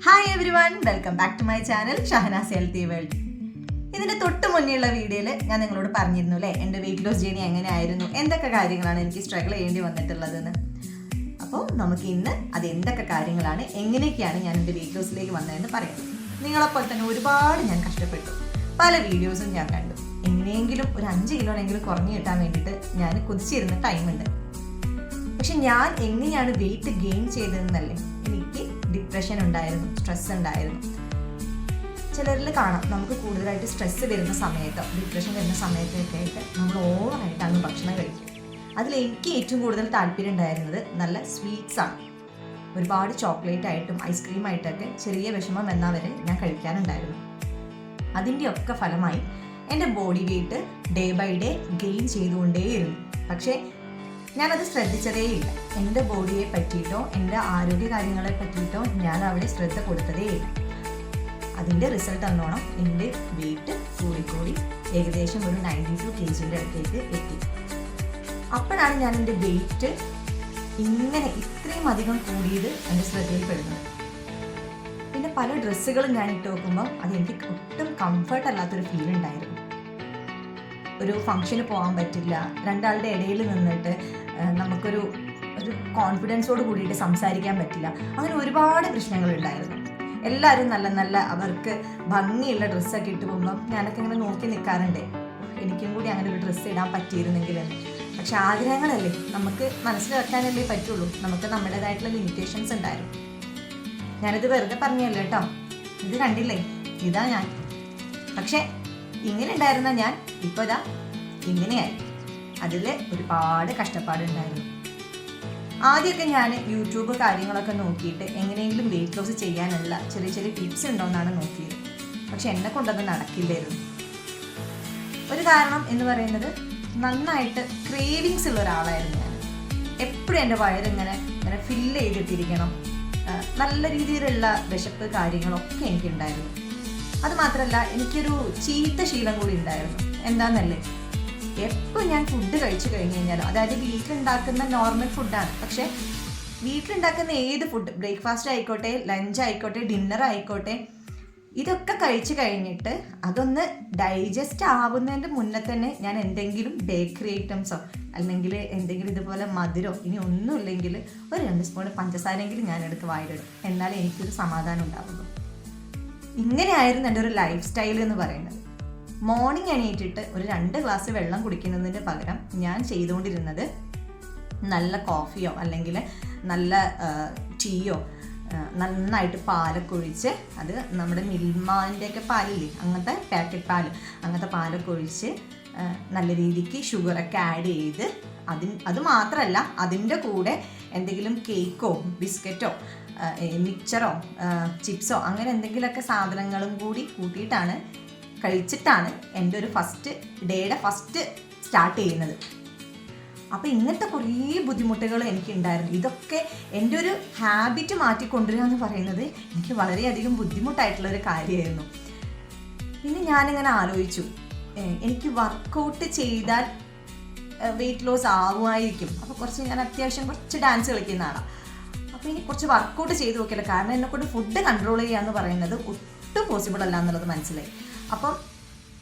Hi everyone, welcome back to my channel Shahnaz healthy world. ഇതിൻ്റെ തൊട്ട് മുന്നേയുള്ള വീഡിയോയിൽ ഞാൻ നിങ്ങളോട് പറഞ്ഞിരുന്നു അല്ലേ, എൻ്റെ വെയിറ്റ് ലോസ് ജേണി എങ്ങനെയായിരുന്നു, എന്തൊക്കെ കാര്യങ്ങളാണ് എനിക്ക് സ്ട്രഗിൾ ചെയ്യേണ്ടി വന്നിട്ടുള്ളതെന്ന്. അപ്പോൾ നമുക്ക് ഇന്ന് അത് എന്തൊക്കെ കാര്യങ്ങളാണ്, എങ്ങനെയൊക്കെയാണ് ഞാൻ എൻ്റെ വെയിറ്റ് ലോസിലേക്ക് വന്നതെന്ന് പറയാം. നിങ്ങളെപ്പോലെ തന്നെ ഒരുപാട് ഞാൻ കഷ്ടപ്പെട്ടു, പല വീഡിയോസും ഞാൻ കണ്ടു. എങ്ങനെയെങ്കിലും ഒരു 5 കിലോനെങ്കിലും കുറഞ്ഞു കിട്ടാൻ വേണ്ടിയിട്ട് ഞാൻ കുതിച്ചിരുന്ന ടൈമുണ്ട്. പക്ഷെ ഞാൻ എങ്ങനെയാണ് വെയിറ്റ് ഗെയിൻ ചെയ്തതെന്നല്ലേ, എനിക്ക് ഡിപ്രഷൻ ഉണ്ടായിരുന്നു, സ്ട്രെസ് ഉണ്ടായിരുന്നു. ചിലരിൽ കാണാം, നമുക്ക് കൂടുതലായിട്ട് സ്ട്രെസ് വരുന്ന സമയത്തോ ഡിപ്രഷൻ വരുന്ന സമയത്തൊക്കെ ആയിട്ട് നമ്മൾ ഓവറായിട്ടാണ് ഭക്ഷണം കഴിക്കും. അതിൽ എനിക്ക് ഏറ്റവും കൂടുതൽ താല്പര്യം ഉണ്ടായിരുന്നത് നല്ല സ്വീറ്റ്സാണ്. ഒരുപാട് ചോക്ലേറ്റ് ആയിട്ടും ഐസ്ക്രീം ആയിട്ടൊക്കെ ചെറിയ വിഷമം എന്നാൽ വരെ ഞാൻ കഴിക്കാനുണ്ടായിരുന്നു. അതിൻ്റെയൊക്കെ ഫലമായി എൻ്റെ body weight day by day gain ചെയ്തുകൊണ്ടേയിരുന്നു. പക്ഷേ ഞാനത് ശ്രദ്ധിച്ചതേയില്ല. എൻ്റെ ബോഡിയെ പറ്റിയിട്ടോ എൻ്റെ ആരോഗ്യ കാര്യങ്ങളെ പറ്റിയിട്ടോ ഞാൻ അവിടെ ശ്രദ്ധ കൊടുത്തതേയില്ല. അതിൻ്റെ റിസൾട്ട് എന്നോണം എൻ്റെ വെയിറ്റ് കൂടിക്കൂടി ഏകദേശം ഒരു 92 kg അടുത്തേക്ക് എത്തി. അപ്പോഴാണ് ഞാൻ എൻ്റെ വെയിറ്റ് ഇങ്ങനെ ഇത്രയും അധികം കൂടിയത് എൻ്റെ ശ്രദ്ധയിൽപ്പെടുന്നത്. പിന്നെ പല ഡ്രസ്സുകളും ഞാൻ ഇട്ട് നോക്കുമ്പോൾ അതെനിക്ക് ഒട്ടും കംഫർട്ട് അല്ലാത്തൊരു ഫീൽ ഉണ്ടായിരുന്നു. ഒരു ഫംഗ്ഷന് പോകാൻ പറ്റില്ല, രണ്ടാളുടെ ഇടയിൽ നിന്നിട്ട് നമുക്കൊരു കോൺഫിഡൻസോട് കൂടിയിട്ട് സംസാരിക്കാൻ പറ്റില്ല. അങ്ങനെ ഒരുപാട് പ്രശ്നങ്ങളുണ്ടായിരുന്നു. എല്ലാവരും നല്ല നല്ല അവർക്ക് ഭംഗിയുള്ള ഡ്രസ്സൊക്കെ ഇട്ട് പോകുമ്പോൾ ഞാനൊക്കെ ഇങ്ങനെ നോക്കി നിൽക്കാറുണ്ട്, എനിക്കും കൂടി അങ്ങനെ ഒരു ഡ്രസ്സ് ഇടാൻ പറ്റിയിരുന്നെങ്കിൽ. പക്ഷെ ആഗ്രഹങ്ങളല്ലേ, നമുക്ക് മനസ്സിലാക്കാനല്ലേ പറ്റുള്ളൂ. നമുക്ക് നമ്മുടേതായിട്ടുള്ള ലിമിറ്റേഷൻസ് ഉണ്ടായിരുന്നു. ഞാനിത് വെറുതെ പറഞ്ഞല്ലോ കേട്ടോ, ഇത് കണ്ടില്ലേ, ഇതാ ഞാൻ. പക്ഷെ ഇങ്ങനെ ഉണ്ടായിരുന്ന ഞാൻ ഇപ്പോൾ ഇതാ ഇങ്ങനെയായി. അതിൽ ഒരുപാട് കഷ്ടപ്പാടുണ്ടായിരുന്നു. ആദ്യമൊക്കെ ഞാൻ യൂട്യൂബ് കാര്യങ്ങളൊക്കെ നോക്കിയിട്ട് എങ്ങനെയെങ്കിലും വെയിറ്റ് ലോസ് ചെയ്യാനുള്ള ചെറിയ ചെറിയ ടിപ്സ് ഉണ്ടോയെന്നാണ് നോക്കിയത്. പക്ഷെ എന്നെ കൊണ്ടത് നടക്കില്ലായിരുന്നു. ഒരു കാരണം എന്ന് പറയുന്നത്, നന്നായിട്ട് ക്രേവിങ്സ് ഉള്ള ഒരാളായിരുന്നു ഞാൻ. എപ്പോഴും എൻ്റെ വയറിങ്ങനെ ഇങ്ങനെ ഫില്ല് ചെയ്തിട്ടിരിക്കണം, നല്ല രീതിയിലുള്ള വിശപ്പ് കാര്യങ്ങളൊക്കെ എനിക്കുണ്ടായിരുന്നു. അതുമാത്രമല്ല, എനിക്കൊരു ചീത്ത ശീലം കൂടി ഉണ്ടായിരുന്നു. എന്താണെന്നല്ലേ, എപ്പോൾ ഞാൻ ഫുഡ് കഴിച്ചു കഴിഞ്ഞ് കഴിഞ്ഞാലും, അതായത് വീട്ടിലുണ്ടാക്കുന്ന നോർമൽ ഫുഡാണ്, പക്ഷേ വീട്ടിലുണ്ടാക്കുന്ന ഏത് ഫുഡ്, ബ്രേക്ക്ഫാസ്റ്റ് ആയിക്കോട്ടെ, ലഞ്ച് ആയിക്കോട്ടെ, ഡിന്നർ ആയിക്കോട്ടെ, ഇതൊക്കെ കഴിച്ചു കഴിഞ്ഞിട്ട് അതൊന്ന് ഡൈജസ്റ്റ് ആവുന്നതിൻ്റെ മുന്നേ തന്നെ ഞാൻ എന്തെങ്കിലും ബേക്കറി ഐറ്റംസോ അല്ലെങ്കിൽ എന്തെങ്കിലും ഇതുപോലെ മധുരമോ ഇനി ഒന്നുമില്ലെങ്കിൽ ഒരു 2 സ്പൂൺ പഞ്ചസാരയെങ്കിലും ഞാൻ എടുത്ത് വായിലിടും. എന്നാലേ എനിക്കൊരു സമാധാനം ഉണ്ടാവുള്ളൂ. ഇങ്ങനെയായിരുന്നു എൻ്റെ ഒരു ലൈഫ് സ്റ്റൈൽ എന്ന് പറയുന്നത്. മോർണിംഗ് എണീറ്റിട്ട് ഒരു 2 ഗ്ലാസ് വെള്ളം കുടിക്കുന്നതിന് പകരം ഞാൻ ചെയ്തുകൊണ്ടിരുന്നത് നല്ല കോഫിയോ അല്ലെങ്കിൽ നല്ല ടീയോ, നന്നായിട്ട് പാലൊക്കെ ഒഴിച്ച്, അത് നമ്മുടെ മിൽമാൻ്റെയൊക്കെ പാലില്ലേ, അങ്ങനത്തെ പാക്കറ്റ് പാല്, അങ്ങനത്തെ പാലൊക്കെ ഒഴിച്ച് നല്ല രീതിക്ക് ഷുഗറൊക്കെ ആഡ് ചെയ്ത്, അത് മാത്രമല്ല അതിൻ്റെ കൂടെ എന്തെങ്കിലും കേക്കോ ബിസ്ക്കറ്റോ മിക്ചറോ ചിപ്സോ അങ്ങനെ എന്തെങ്കിലുമൊക്കെ സാധനങ്ങളും കൂടി കൂട്ടിയിട്ടാണ് കഴിച്ചിട്ടാണ് എൻ്റെ ഒരു ഡേയുടെ ഫസ്റ്റ് സ്റ്റാർട്ട് ചെയ്യുന്നത്. അപ്പോൾ ഇങ്ങനത്തെ കുറേ ബുദ്ധിമുട്ടുകൾ എനിക്കുണ്ടായിരുന്നു. ഇതൊക്കെ എൻ്റെ ഒരു ഹാബിറ്റ് മാറ്റിക്കൊണ്ടുവരിക എന്ന് പറയുന്നത് എനിക്ക് വളരെയധികം ബുദ്ധിമുട്ടായിട്ടുള്ളൊരു കാര്യമായിരുന്നു. പിന്നെ ഞാനിങ്ങനെ ആലോചിച്ചു, എനിക്ക് വർക്കൗട്ട് ചെയ്താൽ വെയിറ്റ് ലോസ് ആവുമായിരിക്കും. അപ്പോൾ ഞാൻ അത്യാവശ്യം കുറച്ച് ഡാൻസ് കളിക്കുന്ന ആളാണ്. അപ്പോൾ ഇനി കുറച്ച് വർക്കൗട്ട് ചെയ്ത് നോക്കില്ല, കാരണം എന്നെക്കൊണ്ട് ഫുഡ് കൺട്രോൾ ചെയ്യുക എന്ന് പറയുന്നത് ഒട്ടും പോസിബിൾ അല്ല എന്നുള്ളത് മനസ്സിലായി. അപ്പം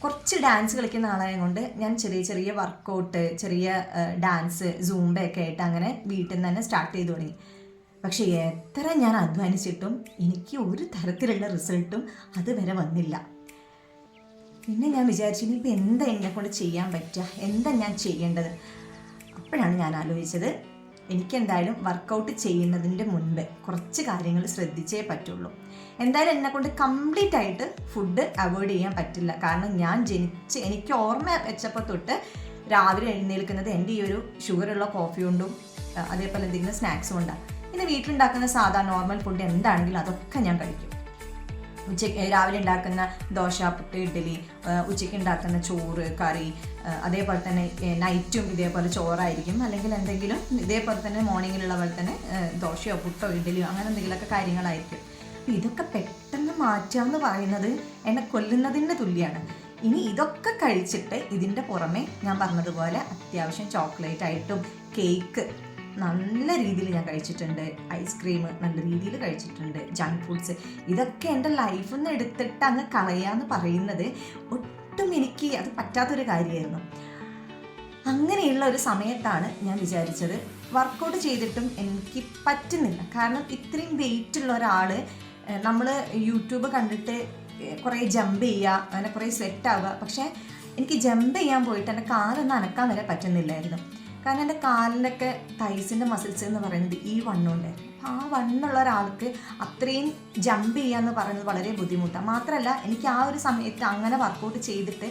കുറച്ച് ഡാൻസ് കളിക്കുന്ന ആളായത് കൊണ്ട് ഞാൻ ചെറിയ ചെറിയ വർക്കൗട്ട്, ചെറിയ ഡാൻസ്, സൂംബയൊക്കെ ആയിട്ട് അങ്ങനെ വീട്ടിൽ നിന്ന് തന്നെ സ്റ്റാർട്ട് ചെയ്ത് തുടങ്ങി. പക്ഷേ എത്ര ഞാൻ അധ്വാനിച്ചിട്ടും എനിക്ക് ഒരു തരത്തിലുള്ള റിസൾട്ടും അതുവരെ വന്നില്ല. പിന്നെ ഞാൻ വിചാരിച്ചു, ഇനിയിപ്പോൾ എന്താ എന്നെക്കൊണ്ട് ചെയ്യാൻ പറ്റുക, എന്താ ഞാൻ ചെയ്യേണ്ടത്? അപ്പോഴാണ് ഞാൻ ആലോചിച്ചത്, എനിക്കെന്തായാലും വർക്കൗട്ട് ചെയ്യുന്നതിൻ്റെ മുൻപ് കുറച്ച് കാര്യങ്ങൾ ശ്രദ്ധിച്ചേ പറ്റുള്ളൂ. എന്തായാലും എന്നെക്കൊണ്ട് കംപ്ലീറ്റ് ആയിട്ട് ഫുഡ് അവോയ്ഡ് ചെയ്യാൻ പറ്റില്ല. കാരണം ഞാൻ എനിക്ക് ഓർമ്മ വെച്ചപ്പോൾ തൊട്ട് രാവിലെ എഴുന്നേൽക്കുന്നത് എൻ്റെ ഈ ഒരു ഷുഗറുള്ള കോഫി കൊണ്ടും അതേപോലെ എന്തെങ്കിലും സ്നാക്സും കൊണ്ടാണ്. പിന്നെ വീട്ടിലുണ്ടാക്കുന്ന സാധാ നോർമൽ ഫുഡ് എന്താണെങ്കിലും അതൊക്കെ ഞാൻ കഴിക്കും. രാവിലെ ഉണ്ടാക്കുന്ന ദോശ, പുട്ട്, ഇഡ്ഡലി, ഉച്ചയ്ക്ക് ഉണ്ടാക്കുന്ന ചോറ്, കറി, അതേപോലെ തന്നെ നൈറ്റും ഇതേപോലെ ചോറായിരിക്കും, അല്ലെങ്കിൽ എന്തെങ്കിലും ഇതേപോലെ തന്നെ മോർണിംഗിലുള്ള പോലെ തന്നെ ദോശയോ പുട്ടോ ഇഡ്ഡലിയോ അങ്ങനെ എന്തെങ്കിലുമൊക്കെ കാര്യങ്ങളായിരിക്കും. ഇതൊക്കെ പെട്ടെന്ന് മാറ്റാമെന്ന് പറയുന്നത് എന്നെ കൊല്ലുന്നതിന് തുല്യമാണ്. ഇനി ഇതൊക്കെ കഴിച്ചിട്ട് ഇതിൻ്റെ പുറമെ ഞാൻ പറഞ്ഞതുപോലെ അത്യാവശ്യം ചോക്ലേറ്റ് ആയിട്ടും കേക്ക് നല്ല രീതിയിൽ ഞാൻ കഴിച്ചിട്ടുണ്ട്. ഐസ്ക്രീം നല്ല രീതിയിൽ കഴിച്ചിട്ടുണ്ട്. ജങ്ക് ഫുഡ്സ് ഇതൊക്കെ എൻ്റെ ലൈഫിൽ നിന്ന് എടുത്തിട്ട് അങ്ങ് കളയാന്ന് പറയുന്നത് ഒട്ടും എനിക്ക് അത് പറ്റാത്തൊരു കാര്യമായിരുന്നു. അങ്ങനെയുള്ള ഒരു സമയത്താണ് ഞാൻ വിചാരിച്ചത് വർക്കൗട്ട് ചെയ്തിട്ടും എനിക്ക് പറ്റുന്നില്ല. കാരണം ഇത്രയും വെയിറ്റുള്ള ഒരാൾ, നമ്മൾ യൂട്യൂബ് കണ്ടിട്ട് കുറേ ജമ്പ് ചെയ്യുക, അങ്ങനെ കുറേ സ്വെറ്റ് ആവുക, പക്ഷേ എനിക്ക് ജമ്പ് ചെയ്യാൻ പോയിട്ട് എൻ്റെ കാലൊന്നും അനക്കാൻ വരെ പറ്റുന്നില്ലായിരുന്നു. കാരണം എൻ്റെ കാലിലൊക്കെ തൈസിൻ്റെ മസിൽസ് എന്ന് പറയുന്നത് ഈ വണ്ണമുണ്ടായിരുന്നു. ആ വണ്ണുള്ള ഒരാൾക്ക് അത്രയും ജമ്പ് ചെയ്യുക എന്ന് പറയുന്നത് വളരെ ബുദ്ധിമുട്ടാണ്. മാത്രമല്ല എനിക്ക് ആ ഒരു സമയത്ത് അങ്ങനെ വർക്കൗട്ട് ചെയ്തിട്ട്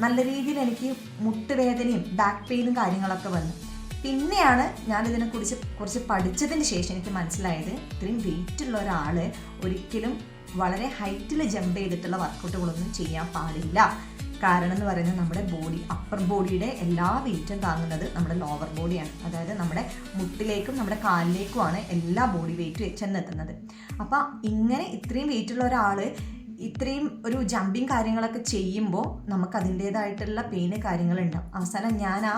നല്ല രീതിയിൽ എനിക്ക് മുട്ടുവേദനയും ബാക്ക് പെയിനും കാര്യങ്ങളൊക്കെ വന്നു. പിന്നെയാണ് ഞാനിതിനെക്കുറിച്ച് കുറച്ച് പഠിച്ചതിന് ശേഷം എനിക്ക് മനസ്സിലായത് ഇത്രയും വെയിറ്റുള്ള ഒരാൾ ഒരിക്കലും വളരെ ഹൈറ്റിൽ ജമ്പ് ചെയ്തിട്ടുള്ള വർക്കൗട്ടുകളൊന്നും ചെയ്യാൻ പാടില്ല. കാരണം എന്ന് പറയുന്നത് നമ്മുടെ ബോഡി, അപ്പർ ബോഡിയുടെ എല്ലാ വെയിറ്റും താങ്ങുന്നത് നമ്മുടെ ലോവർ ബോഡിയാണ്. അതായത് നമ്മുടെ മുട്ടിലേക്കും നമ്മുടെ കാലിലേക്കുമാണ് എല്ലാ ബോഡി വെയിറ്റും ചെന്നെത്തുന്നത്. അപ്പം ഇങ്ങനെ ഇത്രയും വെയിറ്റുള്ള ഒരാൾ ഇത്രയും ഒരു ജമ്പിങ് കാര്യങ്ങളൊക്കെ ചെയ്യുമ്പോൾ നമുക്ക് അതിൻ്റേതായിട്ടുള്ള പെയിന് കാര്യങ്ങളുണ്ടാവും. അവസാനം ഞാൻ ആ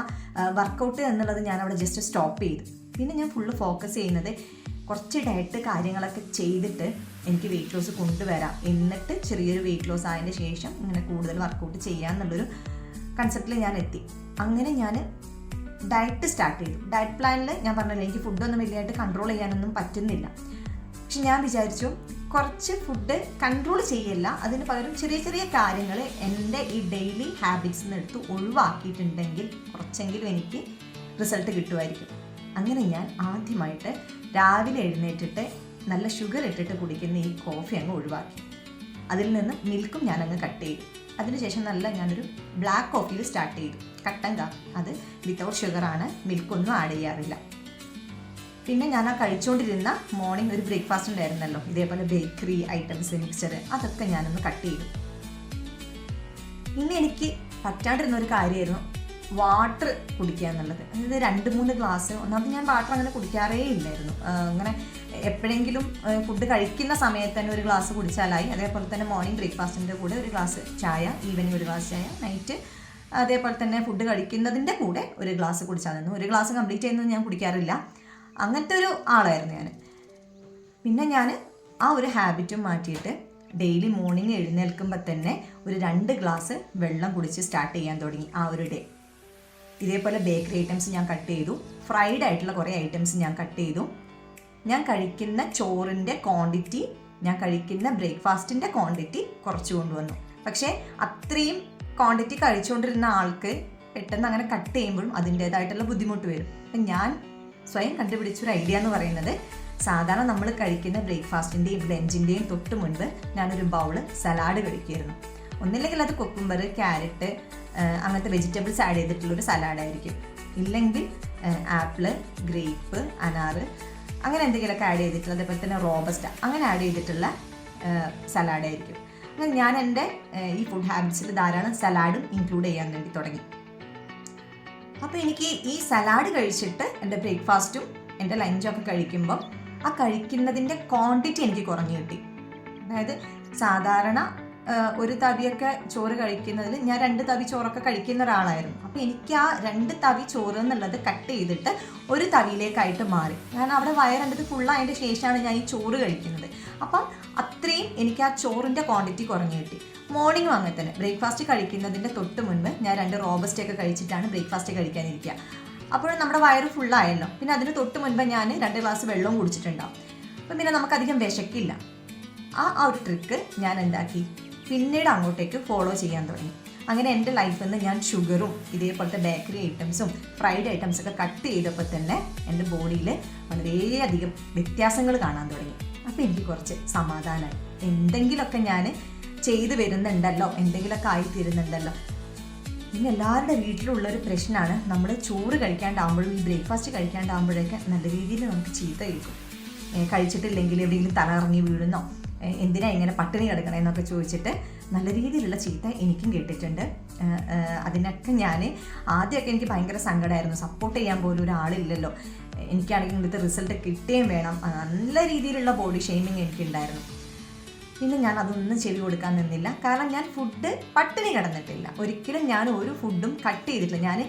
വർക്കൗട്ട് എന്നുള്ളത് ഞാൻ അവിടെ ജസ്റ്റ് സ്റ്റോപ്പ് ചെയ്തു. പിന്നെ ഞാൻ ഫുള്ള് ഫോക്കസ് ചെയ്യുന്നത് കുറച്ച് ഡയറ്റ് കാര്യങ്ങളൊക്കെ ചെയ്തിട്ട് എനിക്ക് വെയിറ്റ് ലോസ് കൊണ്ടുവരാം, എന്നിട്ട് ചെറിയൊരു വെയിറ്റ് ലോസ് ആയതിന് ശേഷം ഇങ്ങനെ കൂടുതൽ വർക്കൗട്ട് ചെയ്യാമെന്നുള്ളൊരു കൺസെപ്റ്റിൽ ഞാൻ എത്തി. അങ്ങനെ ഞാൻ ഡയറ്റ് സ്റ്റാർട്ട് ചെയ്തു. ഡയറ്റ് പ്ലാനിൽ ഞാൻ പറഞ്ഞില്ല, എനിക്ക് ഫുഡൊന്നും വലിയതായിട്ട് കൺട്രോൾ ചെയ്യാനൊന്നും പറ്റുന്നില്ല. പക്ഷെ ഞാൻ വിചാരിച്ചു കുറച്ച് ഫുഡ് കൺട്രോൾ ചെയ്യില്ല, അതിന് പകരം ചെറിയ ചെറിയ കാര്യങ്ങൾ എൻ്റെ ഈ ഡെയിലി ഹാബിറ്റ്സിൽ നിന്ന് എടുത്ത് ഒഴിവാക്കിയിട്ടുണ്ടെങ്കിൽ കുറച്ചെങ്കിലും എനിക്ക് റിസൾട്ട് കിട്ടുമായിരിക്കും. അങ്ങനെ ഞാൻ ആദ്യമായിട്ട് രാവിലെ എഴുന്നേറ്റിട്ട് നല്ല ഷുഗർ ഇട്ടിട്ട് കുടിക്കുന്ന ഈ കോഫി അങ്ങ് ഒഴിവാക്കി. അതിൽ നിന്ന് മിൽക്കും ഞാനങ്ങ് കട്ട് ചെയ്തു. അതിനുശേഷം ഞാനൊരു ബ്ലാക്ക് കോഫിയിൽ സ്റ്റാർട്ട് ചെയ്തു. കട്ടൻ കാപ്പി, അത് വിത്തൗട്ട് ഷുഗറാണ്, മിൽക്കൊന്നും ആഡ് ചെയ്യാറില്ല. പിന്നെ ഞാൻ ആ കഴിച്ചുകൊണ്ടിരുന്ന മോർണിംഗ് ഒരു ബ്രേക്ക്ഫാസ്റ്റ് ഉണ്ടായിരുന്നല്ലോ, ഇതേപോലെ ബേക്കറി ഐറ്റംസ്, മിക്സ്ചർ, അതൊക്കെ ഞാനൊന്ന് കട്ട് ചെയ്തു. പിന്നെ എനിക്ക് പറ്റാണ്ടിരുന്ന ഒരു കാര്യമായിരുന്നു വാട്ടർ കുടിക്കുക എന്നുള്ളത്. അതായത് 2-3 ഗ്ലാസ്. ഒന്നാമത് ഞാൻ വാട്ടർ അങ്ങനെ കുടിക്കാറേ ഇല്ലായിരുന്നു. അങ്ങനെ എപ്പോഴെങ്കിലും ഫുഡ് കഴിക്കുന്ന സമയത്ത് തന്നെ ഒരു ഗ്ലാസ് കുടിച്ചാലായി. അതേപോലെ തന്നെ മോർണിംഗ് ബ്രേക്ക്ഫാസ്റ്റിൻ്റെ കൂടെ ഒരു ഗ്ലാസ് ചായ, ഈവനിങ് ഒരു ഗ്ലാസ് ചായ, നൈറ്റ് അതേപോലെ തന്നെ ഫുഡ് കഴിക്കുന്നതിൻ്റെ കൂടെ ഒരു ഗ്ലാസ് കുടിച്ചാൽ നിന്നു. ഒരു ഗ്ലാസ് കംപ്ലീറ്റ് ചെയ്യുന്നത് ഞാൻ കുടിക്കാറില്ല. അങ്ങനത്തെ ഒരു ആളായിരുന്നു ഞാൻ. പിന്നെ ഞാൻ ആ ഒരു ഹാബിറ്റും മാറ്റിയിട്ട് ഡെയിലി മോർണിംഗ് എഴുന്നേൽക്കുമ്പോൾ തന്നെ ഒരു 2 ഗ്ലാസ് വെള്ളം കുടിച്ച് സ്റ്റാർട്ട് ചെയ്യാൻ തുടങ്ങി ആ ഒരു ഡേ. ഇതേപോലെ ബേക്കറി ഐറ്റംസ് ഞാൻ കട്ട് ചെയ്തു. ഫ്രൈഡ് ആയിട്ടുള്ള കുറേ ഐറ്റംസ് ഞാൻ കട്ട് ചെയ്തു. ഞാൻ കഴിക്കുന്ന ചോറിൻ്റെ ക്വാണ്ടിറ്റി, ഞാൻ കഴിക്കുന്ന ബ്രേക്ക്ഫാസ്റ്റിൻ്റെ ക്വാണ്ടിറ്റി കുറച്ച് കൊണ്ടുവന്നു. പക്ഷേ അത്രയും ക്വാണ്ടിറ്റി കഴിച്ചുകൊണ്ടിരുന്ന ആൾക്ക് പെട്ടെന്ന് അങ്ങനെ കട്ട് ചെയ്യുമ്പോഴും അതിൻ്റേതായിട്ടുള്ള ബുദ്ധിമുട്ട് വരും. അപ്പം ഞാൻ സ്വയം കണ്ടുപിടിച്ചൊരു ഐഡിയ എന്ന് പറയുന്നത്, സാധാരണ നമ്മൾ കഴിക്കുന്ന ബ്രേക്ക്ഫാസ്റ്റിൻ്റെയും ലഞ്ചിൻ്റെയും തൊട്ട് മുൻപ് ഞാനൊരു ബൗള് സലാഡ് കഴിക്കുമായിരുന്നു. ഒന്നില്ലെങ്കിൽ അത് കുക്കുംബർ, ക്യാരറ്റ്, അങ്ങനത്തെ വെജിറ്റബിൾസ് ആഡ് ചെയ്തിട്ടുള്ളൊരു സലാഡായിരിക്കും. ഇല്ലെങ്കിൽ ആപ്പിള്, ഗ്രേപ്പ്, അനാറ്, അങ്ങനെ എന്തെങ്കിലുമൊക്കെ ആഡ് ചെയ്തിട്ടുള്ള, അതേപോലെ തന്നെ റോബസ്റ്റ, അങ്ങനെ ആഡ് ചെയ്തിട്ടുള്ള സലാഡായിരിക്കും. അങ്ങനെ ഞാൻ എൻ്റെ ഈ ഫുഡ് ഹാബിറ്റ്സിൽ ധാരാളം സലാഡും ഇൻക്ലൂഡ് ചെയ്യാൻ വേണ്ടി തുടങ്ങി. അപ്പോൾ എനിക്ക് ഈ സലാഡ് കഴിച്ചിട്ട് എൻ്റെ ബ്രേക്ക്ഫാസ്റ്റും എൻ്റെ ലഞ്ചൊക്കെ കഴിക്കുമ്പോൾ ആ കഴിക്കുന്നതിൻ്റെ ക്വാണ്ടിറ്റി എനിക്ക് കുറഞ്ഞു കിട്ടി. അതായത് സാധാരണ ഒരു തവിയൊക്കെ ചോറ് കഴിക്കുന്നതിൽ ഞാൻ 2 തവി ചോറൊക്കെ കഴിക്കുന്ന ഒരാളായിരുന്നു. അപ്പോൾ എനിക്ക് ആ 2 തവി ചോറ് എന്നുള്ളത് കട്ട് ചെയ്തിട്ട് ഒരു തവിയിലേക്കായിട്ട് മാറി. കാരണം അവിടെ വയറെടുത്ത് ഫുള്ളായതിൻ്റെ ശേഷമാണ് ഞാൻ ഈ ചോറ് കഴിക്കുന്നത്. അപ്പം അത്രയും എനിക്ക് ആ ചോറിൻ്റെ ക്വാണ്ടിറ്റി കുറഞ്ഞു കിട്ടി. മോർണിംഗും അങ്ങനെ തന്നെ ബ്രേക്ക്ഫാസ്റ്റ് കഴിക്കുന്നതിൻ്റെ തൊട്ട് മുൻപ് ഞാൻ 2 റോബസ്റ്റൊക്കെ കഴിച്ചിട്ടാണ് ബ്രേക്ക്ഫാസ്റ്റ് കഴിക്കാനിരിക്കുക. അപ്പോൾ നമ്മുടെ വയറ് ഫുള്ളായല്ലോ. പിന്നെ അതിന് തൊട്ട് മുൻപ് ഞാൻ 2 ഗ്ലാസ് വെള്ളവും കുടിച്ചിട്ടുണ്ടാവും. അപ്പം പിന്നെ നമുക്കധികം വിശക്കില്ല. ആ ഒരു ട്രിക്ക് ഞാൻ എന്താക്കി, പിന്നീട് അങ്ങോട്ടേക്ക് ഫോളോ ചെയ്യാൻ തുടങ്ങി. അങ്ങനെ എൻ്റെ ലൈഫിൽ നിന്ന് ഞാൻ ഷുഗറും ഇതേപോലത്തെ ബേക്കറി ഐറ്റംസും ഫ്രൈഡ് ഐറ്റംസൊക്കെ കട്ട് ചെയ്തപ്പോൾ തന്നെ എൻ്റെ ബോഡിയിൽ വളരെയധികം വ്യത്യാസങ്ങൾ കാണാൻ തുടങ്ങി. അപ്പോൾ എനിക്ക് കുറച്ച് സമാധാനമായി. എന്തെങ്കിലുമൊക്കെ ഞാൻ ചെയ്തു വരുന്നുണ്ടല്ലോ, എന്തെങ്കിലുമൊക്കെ ആയിത്തീരുന്നുണ്ടല്ലോ. പിന്നെ എല്ലാവരുടെ വീട്ടിലുള്ളൊരു പ്രശ്നമാണ്, നമ്മൾ ചോറ് കഴിക്കാണ്ടാകുമ്പോഴും ഈ ബ്രേക്ക്ഫാസ്റ്റ് കഴിക്കാണ്ടാകുമ്പോഴൊക്കെ നല്ല രീതിയിൽ നമുക്ക് ചീത്ത കേൾക്കും. കഴിച്ചിട്ടില്ലെങ്കിൽ എവിടെയെങ്കിലും തലകറങ്ങി വീഴുന്നോ, എന്തിനാ ഇങ്ങനെ പട്ടിണി കിടക്കണമെന്നൊക്കെ ചോദിച്ചിട്ട് നല്ല രീതിയിലുള്ള ചീത്ത എനിക്കും കേട്ടിട്ടുണ്ട്. അതിനൊക്കെ ഞാൻ ആദ്യമൊക്കെ എനിക്ക് ഭയങ്കര സങ്കടമായിരുന്നു. സപ്പോർട്ട് ചെയ്യാൻ പോലും ഒരാളില്ലല്ലോ, എനിക്കാണെങ്കിൽ ഇങ്ങനത്തെ റിസൾട്ട് കിട്ടുകയും വേണം. നല്ല രീതിയിലുള്ള ബോഡി ഷെയ്മിങ് എനിക്കുണ്ടായിരുന്നു. പിന്നെ ഞാൻ അതൊന്നും ചെവി കൊടുക്കാൻ നിന്നില്ല. കാരണം ഞാൻ ഫുഡ് പട്ടിണി കിടന്നിട്ടില്ല. ഒരിക്കലും ഞാൻ ഒരു ഫുഡും കട്ട് ചെയ്തിട്ടില്ല. ഞാൻ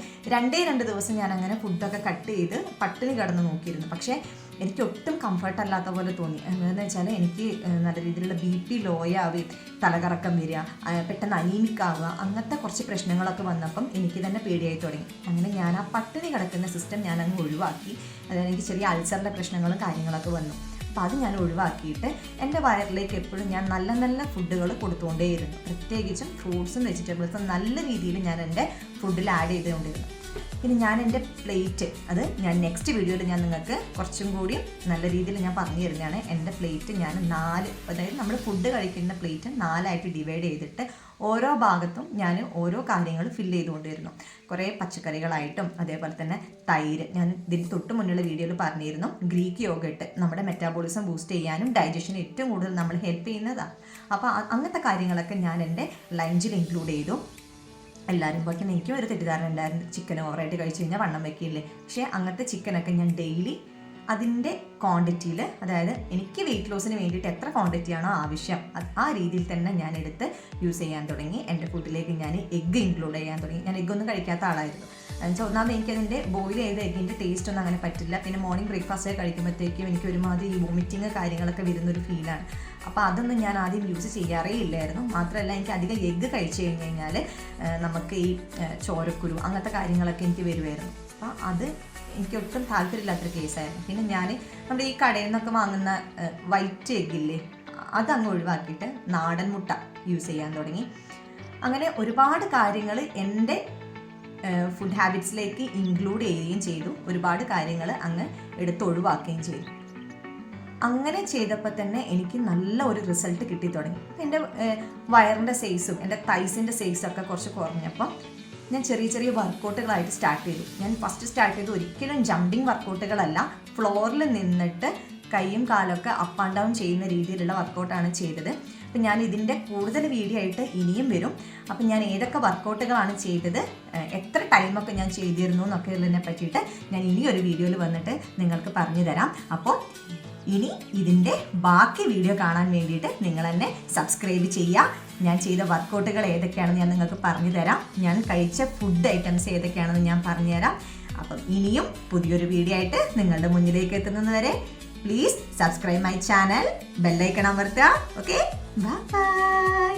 2 ദിവസം ഞാൻ അങ്ങനെ ഫുഡൊക്കെ കട്ട് ചെയ്ത് പട്ടിണി കിടന്ന് നോക്കിയിരുന്നു. പക്ഷേ എനിക്ക് ഒട്ടും കംഫർട്ട് അല്ലാത്ത പോലെ തോന്നി. എന്താണെന്ന് വെച്ചാൽ എനിക്ക് നല്ല രീതിയിലുള്ള BP ലോ ആവുകയും തലകറക്കം വരിക, പെട്ടെന്ന് അനീമിക് ആവുക, അങ്ങനത്തെ കുറച്ച് പ്രശ്നങ്ങളൊക്കെ വന്നപ്പം എനിക്ക് തന്നെ പേടിയായി തുടങ്ങി. അങ്ങനെ ഞാൻ ആ പട്ടിണി കിടക്കുന്ന സിസ്റ്റം ഞാൻ അങ്ങ് ഒഴിവാക്കി. അതായത് എനിക്ക് ചെറിയ അൾസറിൻ്റെ പ്രശ്നങ്ങളും കാര്യങ്ങളൊക്കെ വന്നു. അപ്പോൾ അത് ഞാൻ ഒഴിവാക്കിയിട്ട് എൻ്റെ വയറിലേക്ക് എപ്പോഴും ഞാൻ നല്ല നല്ല ഫുഡുകൾ കൊടുത്തുകൊണ്ടേയിരുന്നു. പ്രത്യേകിച്ചും ഫ്രൂട്ട്സും വെജിറ്റബിൾസും നല്ല രീതിയിൽ ഞാൻ എൻ്റെ ഫുഡിൽ ആഡ് ചെയ്തുകൊണ്ടിരുന്നു. പിന്നെ ഞാൻ എൻ്റെ പ്ലേറ്റ്, അത് ഞാൻ നെക്സ്റ്റ് വീഡിയോയിൽ ഞാൻ നിങ്ങൾക്ക് കുറച്ചും കൂടി നല്ല രീതിയിൽ ഞാൻ പറഞ്ഞു തരുന്നതാണ്. എൻ്റെ പ്ലേറ്റ് ഞാൻ 4, അതായത് നമ്മൾ ഫുഡ് കഴിക്കുന്ന പ്ലേറ്റ് 4ആയിട്ട് ഡിവൈഡ് ചെയ്തിട്ട് ഓരോ ഭാഗത്തും ഞാൻ ഓരോ കാര്യങ്ങൾ ഫില്ല് ചെയ്തുകൊണ്ടിരുന്നു. കുറേ പച്ചക്കറികളായിട്ടും അതേപോലെ തന്നെ തൈര്, ഞാൻ ഇതിന് തൊട്ട് മുന്നുള്ള വീഡിയോയിൽ പറഞ്ഞിരുന്നു. ഗ്രീക്ക് യോഗട്ട് നമ്മുടെ മെറ്റാബോളിസം ബൂസ്റ്റ് ചെയ്യാനും ഡൈജഷന് ഏറ്റവും കൂടുതൽ നമ്മൾ ഹെൽപ്പ് ചെയ്യുന്നതാണ്. അപ്പോൾ അങ്ങനത്തെ കാര്യങ്ങളൊക്കെ ഞാൻ എൻ്റെ ലഞ്ചിൽ ഇൻക്ലൂഡ് ചെയ്തു. എല്ലാവരും പോലെ തന്നെ എനിക്കും ഒരു തെറ്റിദ്ധാരണ ഉണ്ടായിരുന്നു, ചിക്കൻ ഓവറായിട്ട് കഴിച്ച് കഴിഞ്ഞാൽ വണ്ണം വയ്ക്കില്ലേ. പക്ഷേ അങ്ങനത്തെ ചിക്കനൊക്കെ ഞാൻ ഡെയിലി അതിൻ്റെ ക്വാണ്ടിറ്റിയിൽ, അതായത് എനിക്ക് വെയിറ്റ് ലോസിന് വേണ്ടിയിട്ട് എത്ര ക്വാണ്ടിറ്റിയാണോ ആവശ്യം ആ രീതിയിൽ തന്നെ ഞാൻ എടുത്ത് യൂസ് ചെയ്യാൻ തുടങ്ങി. എൻ്റെ ഫുഡിലേക്ക് ഞാൻ എഗ്ഗ് ഇൻക്ലൂഡ് ചെയ്യാൻ തുടങ്ങി. ഞാൻ എഗ്ഗൊന്നും കഴിക്കാത്ത ആളായിരുന്നു. എന്നുവെച്ചാൽ ഒന്നാമത് എനിക്കതിൻ്റെ ബോയിൽ ചെയ്ത എഗ്ഗിൻ്റെ ടേസ്റ്റ് ഒന്നും അങ്ങനെ പറ്റില്ല. പിന്നെ മോർണിംഗ് ബ്രേക്ക്ഫാസ്റ്റ് കഴിക്കുമ്പോഴത്തേക്കും എനിക്ക് ഒരുമാതിരി ഈ വോമിറ്റിങ് കാര്യങ്ങളൊക്കെ വരുന്നൊരു ഫീലാണ്. അപ്പോൾ അതൊന്നും ഞാൻ ആദ്യം യൂസ് ചെയ്യാറേ ഇല്ലായിരുന്നു. മാത്രമല്ല എനിക്ക് അധികം എഗ്ഗ് കഴിച്ചു കഴിഞ്ഞാൽ നമുക്ക് ഈ ചോരക്കുരു അങ്ങനത്തെ കാര്യങ്ങളൊക്കെ എനിക്ക് വരുമായിരുന്നു. അപ്പോൾ അത് എനിക്ക് ഒട്ടും താല്പര്യമില്ലാത്തൊരു കേസായിരുന്നു. പിന്നെ ഞാൻ നമ്മുടെ ഈ കടയിൽ നിന്നൊക്കെ വാങ്ങുന്ന വൈറ്റ് എഗ്ഗില്ലേ, അതങ്ങ് ഒഴിവാക്കിയിട്ട് നാടൻ മുട്ട യൂസ് ചെയ്യാൻ തുടങ്ങി. അങ്ങനെ ഒരുപാട് കാര്യങ്ങൾ എൻ്റെ ഫുഡ് ഹാബിറ്റ്സിലേക്ക് ഇൻക്ലൂഡ് ചെയ്യുകയും ചെയ്തു. ഒരുപാട് കാര്യങ്ങൾ അങ്ങ് എടുത്ത് ഒഴിവാക്കുകയും ചെയ്തു. അങ്ങനെ ചെയ്തപ്പോൾ തന്നെ എനിക്ക് നല്ല ഒരു റിസൾട്ട് കിട്ടി തുടങ്ങി. എൻ്റെ വയറിൻ്റെ സൈസും എൻ്റെ തൈസിൻ്റെ സൈസൊക്കെ കുറച്ച് കുറഞ്ഞപ്പോൾ ഞാൻ ചെറിയ ചെറിയ വർക്കൗട്ടുകളായിട്ട് സ്റ്റാർട്ട് ചെയ്തു. ഞാൻ ഫസ്റ്റ് സ്റ്റാർട്ട് ചെയ്ത് ഒരിക്കലും ജമ്പിങ് വർക്കൗട്ടുകളല്ല, ഫ്ലോറിൽ നിന്നിട്ട് കൈയും കാലൊക്കെ അപ്പ് ആൻഡ് ഡൗൺ ചെയ്യുന്ന രീതിയിലുള്ള വർക്കൗട്ടാണ് ചെയ്തത്. അപ്പം ഞാൻ ഇതിൻ്റെ കൂടുതൽ വീഡിയോ ആയിട്ട് ഇനിയും വരും. അപ്പം ഞാൻ ഏതൊക്കെ വർക്കൗട്ടുകളാണ് ചെയ്തത്, എത്ര ടൈമൊക്കെ ഞാൻ ചെയ്തിരുന്നു എന്നൊക്കെ ഉള്ളതിനെ പറ്റിയിട്ട് ഞാൻ ഇനിയൊരു വീഡിയോയിൽ വന്നിട്ട് നിങ്ങൾക്ക് പറഞ്ഞു തരാം. അപ്പോൾ ഇനി ഇതിൻ്റെ ബാക്കി വീഡിയോ കാണാൻ വേണ്ടിയിട്ട് നിങ്ങൾ എന്നെ സബ്സ്ക്രൈബ് ചെയ്യുക. ഞാൻ ചെയ്ത വർക്കൗട്ടുകൾ ഏതൊക്കെയാണെന്ന് ഞാൻ നിങ്ങൾക്ക് പറഞ്ഞു തരാം. ഞാൻ കഴിച്ച ഫുഡ് ഐറ്റംസ് ഏതൊക്കെയാണെന്ന് ഞാൻ പറഞ്ഞു തരാം. അപ്പം ഇനിയും പുതിയൊരു വീഡിയോ ആയിട്ട് നിങ്ങളുടെ മുന്നിലേക്ക് എത്തുന്നത് വരെ please subscribe my channel, bell icon അമർത്തുക. Okay, by.